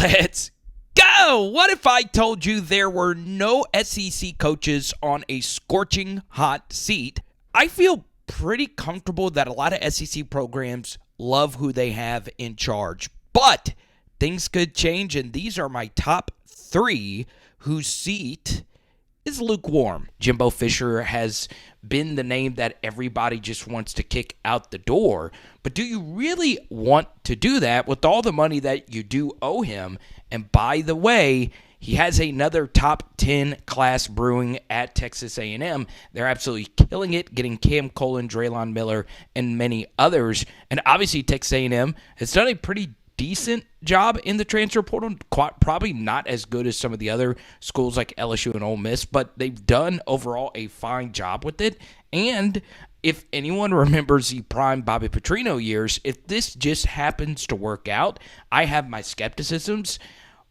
Let's go! What if I told you there were no SEC coaches on a scorching hot seat? I feel pretty comfortable that a lot of SEC programs love who they have in charge, but things could change, and these are my top 3 whose seat is lukewarm. Jimbo Fisher has been the name that everybody just wants to kick out the door, but do you really want to do that with all the money that you do owe him? And by the way, he has another top 10 class brewing at Texas A&M. They're absolutely killing it, getting Cam Colin, Draylon Miller, and many others. And obviously Texas A&M has done a pretty decent job in the transfer portal. Probably not as good as some of the other schools like LSU and Ole Miss, but they've done overall a fine job with it. And if anyone remembers the prime Bobby Petrino years, if this just happens to work out, I have my skepticisms.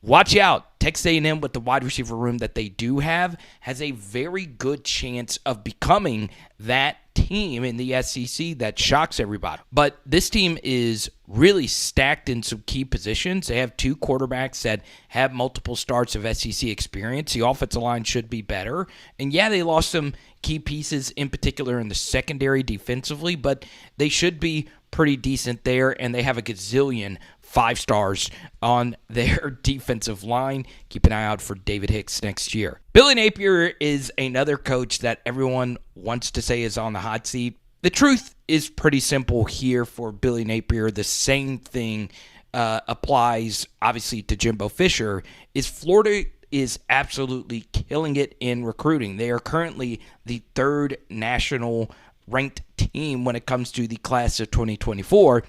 Watch out. Texas A&M, with the wide receiver room that they do have, has a very good chance of becoming that team in the SEC that shocks everybody. But this team is really stacked in some key positions. They have 2 quarterbacks that have multiple starts of SEC experience. The offensive line should be better. And yeah, they lost some key pieces, in particular in the secondary defensively, but they should be pretty decent there, and they have a gazillion 5 stars on their defensive line. Keep an eye out for David Hicks next year. Billy Napier is another coach that everyone wants to say is on the hot seat. The truth is pretty simple here for Billy Napier. The same thing applies, obviously, to Jimbo Fisher. Is Florida is absolutely killing it in recruiting. They are currently the 3rd national ranked team when it comes to the class of 2024.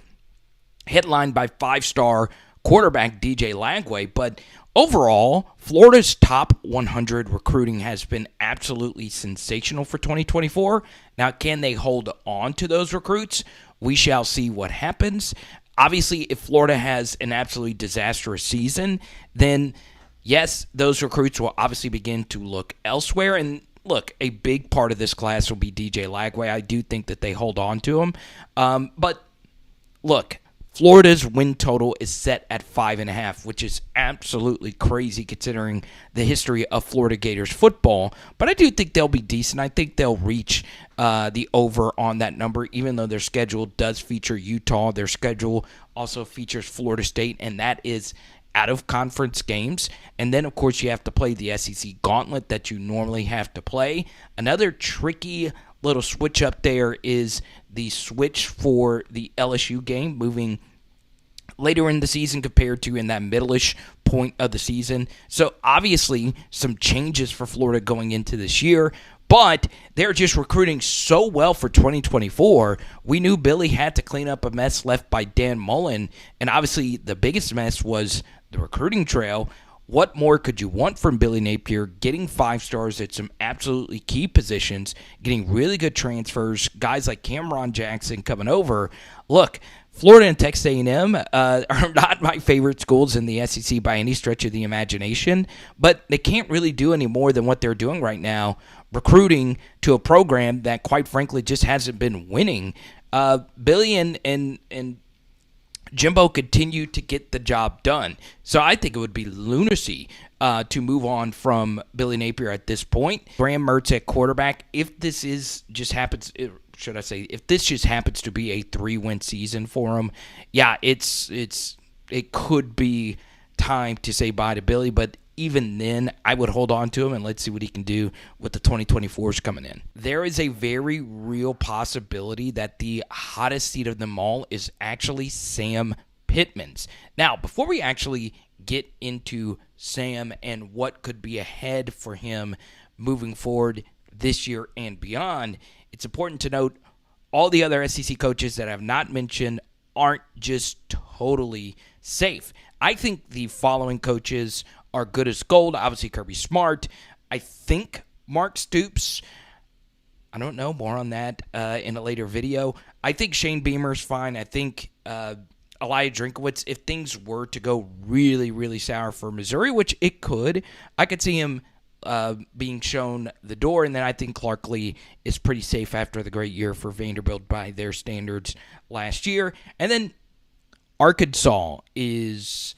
Headlined by 5-star quarterback DJ Lagway, but overall, Florida's top 100 recruiting has been absolutely sensational for 2024. Now, can they hold on to those recruits? We shall see what happens. Obviously, if Florida has an absolutely disastrous season, then yes, those recruits will obviously begin to look elsewhere. And look, a big part of this class will be DJ Lagway. I do think that they hold on to him. But look, Florida's win total is set at 5.5, which is absolutely crazy considering the history of Florida Gators football. But I do think they'll be decent. I think they'll reach the over on that number, even though their schedule does feature Utah. Their schedule also features Florida State, and that is out-of-conference games. And then, of course, you have to play the SEC gauntlet that you normally have to play. Another tricky little switch up there is the switch for the LSU game, moving later in the season compared to in that middle-ish point of the season. So obviously some changes for Florida going into this year, but they're just recruiting so well for 2024. We knew Billy had to clean up a mess left by Dan Mullen, and obviously the biggest mess was the recruiting trail. What more could you want from Billy Napier? Getting 5 stars at some absolutely key positions, getting really good transfers, guys like Cameron Jackson coming over. Look, Florida and Texas A&M are not my favorite schools in the SEC by any stretch of the imagination, but they can't really do any more than what they're doing right now, recruiting to a program that, quite frankly, just hasn't been winning. Billy and Jimbo continue to get the job done. So I think it would be lunacy to move on from Billy Napier at this point. Graham Mertz at quarterback, if this just happens to be a 3-win season for him, yeah, it could be time to say bye to Billy, but even then, I would hold on to him and let's see what he can do with the 2024s coming in. There is a very real possibility that the hottest seat of them all is actually Sam Pittman's. Now, before we actually get into Sam and what could be ahead for him moving forward this year and beyond, it's important to note all the other SEC coaches that I have not mentioned aren't just totally safe. I think the following coaches are good as gold. Obviously, Kirby Smart. I think Mark Stoops. I don't know. More on that in a later video. I think Shane Beamer's fine. I think Elijah Drinkowitz, if things were to go really, really sour for Missouri, which it could, I could see him being shown the door. And then I think Clark Lee is pretty safe after the great year for Vanderbilt by their standards last year. And then Arkansas is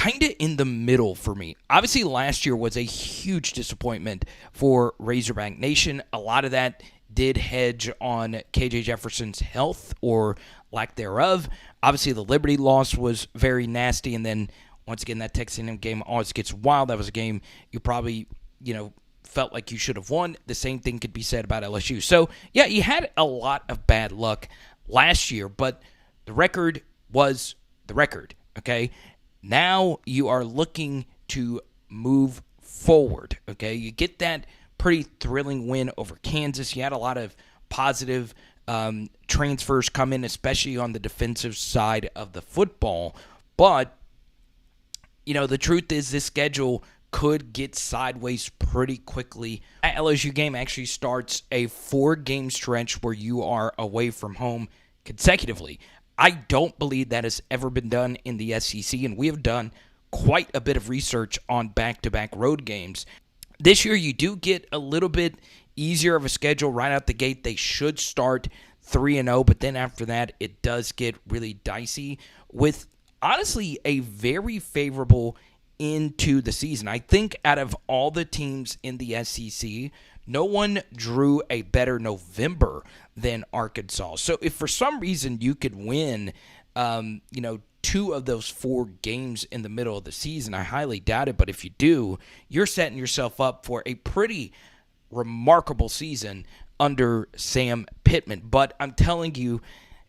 kind of in the middle for me. Obviously, last year was a huge disappointment for Razorback Nation. A lot of that did hedge on KJ Jefferson's health or lack thereof. Obviously, the Liberty loss was very nasty, and then once again, that Texas A&M game always gets wild. That was a game you probably, felt like you should have won. The same thing could be said about LSU. So, yeah, you had a lot of bad luck last year, but the record was the record, okay? Now you are looking to move forward, okay? You get that pretty thrilling win over Kansas. You had a lot of positive transfers come in, especially on the defensive side of the football. But, the truth is this schedule could get sideways pretty quickly. That LSU game actually starts a 4-game stretch where you are away from home consecutively. I don't believe that has ever been done in the SEC, and we have done quite a bit of research on back-to-back road games. This year, you do get a little bit easier of a schedule right out the gate. They should start 3-0, but then after that, it does get really dicey with, honestly, a very favorable into the season. I think out of all the teams in the SEC, no one drew a better November than Arkansas. So if for some reason you could win, 2 of those 4 games in the middle of the season, I highly doubt it. But if you do, you're setting yourself up for a pretty remarkable season under Sam Pittman. But I'm telling you,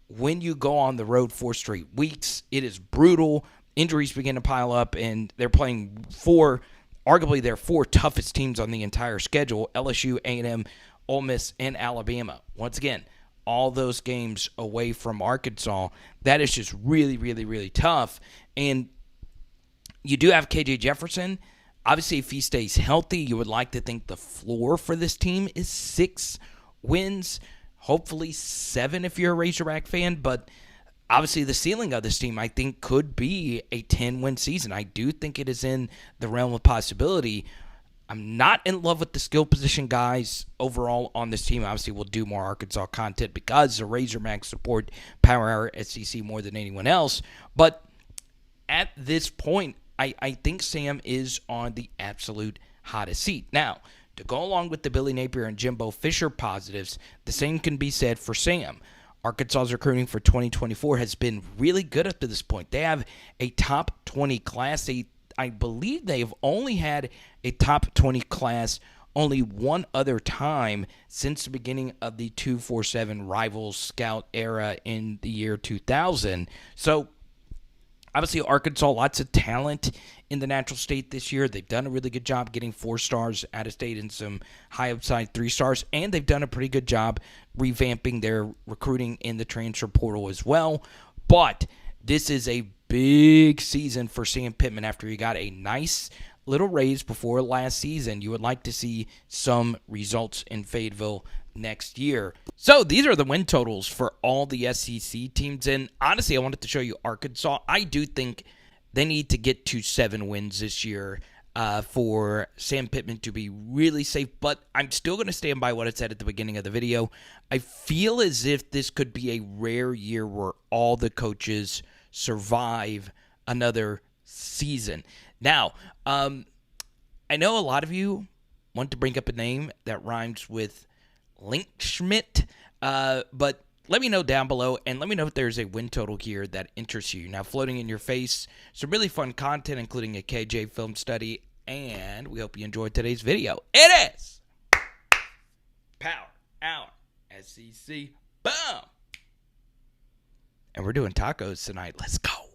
when you go on the road 4 straight weeks, it is brutal. Injuries begin to pile up, and they're playing arguably their 4 toughest teams on the entire schedule: LSU, A&M, Ole Miss, and Alabama. Once again, all those games away from Arkansas. That is just really, really, really tough. And you do have KJ Jefferson. Obviously, if he stays healthy, you would like to think the floor for this team is 6 wins, hopefully 7 if you're a Razorback fan. But obviously, the ceiling of this team, I think, could be a 10-win season. I do think it is in the realm of possibility. I'm not in love with the skill position guys overall on this team. Obviously, we'll do more Arkansas content because the Razorbacks support Power Hour SEC more than anyone else. But at this point, I think Sam is on the absolute hottest seat. Now, to go along with the Billy Napier and Jimbo Fisher positives, the same can be said for Sam. Arkansas's recruiting for 2024 has been really good up to this point. They have a top 20 class. I believe they've only had a top 20 class only one other time since the beginning of the 247 Rivals Scout era in the year 2000. So, obviously, Arkansas, lots of talent in the natural state this year. They've done a really good job getting 4 stars out of state and some high upside 3 stars, and they've done a pretty good job revamping their recruiting in the transfer portal as well. But this is a big season for Sam Pittman after he got a nice little raise before last season. You would like to see some results in Fayetteville next year. So these are the win totals for all the SEC teams. And honestly, I wanted to show you Arkansas. I do think they need to get to 7 wins this year for Sam Pittman to be really safe. But I'm still going to stand by what I said at the beginning of the video. I feel as if this could be a rare year where all the coaches survive another season. Now, I know a lot of you want to bring up a name that rhymes with Linkschmidt, but let me know down below, and let me know if there's a win total here that interests you. Now, floating in your face, some really fun content, including a KJ film study, and we hope you enjoyed today's video. It is Power Hour SEC. Boom! And we're doing tacos tonight. Let's go.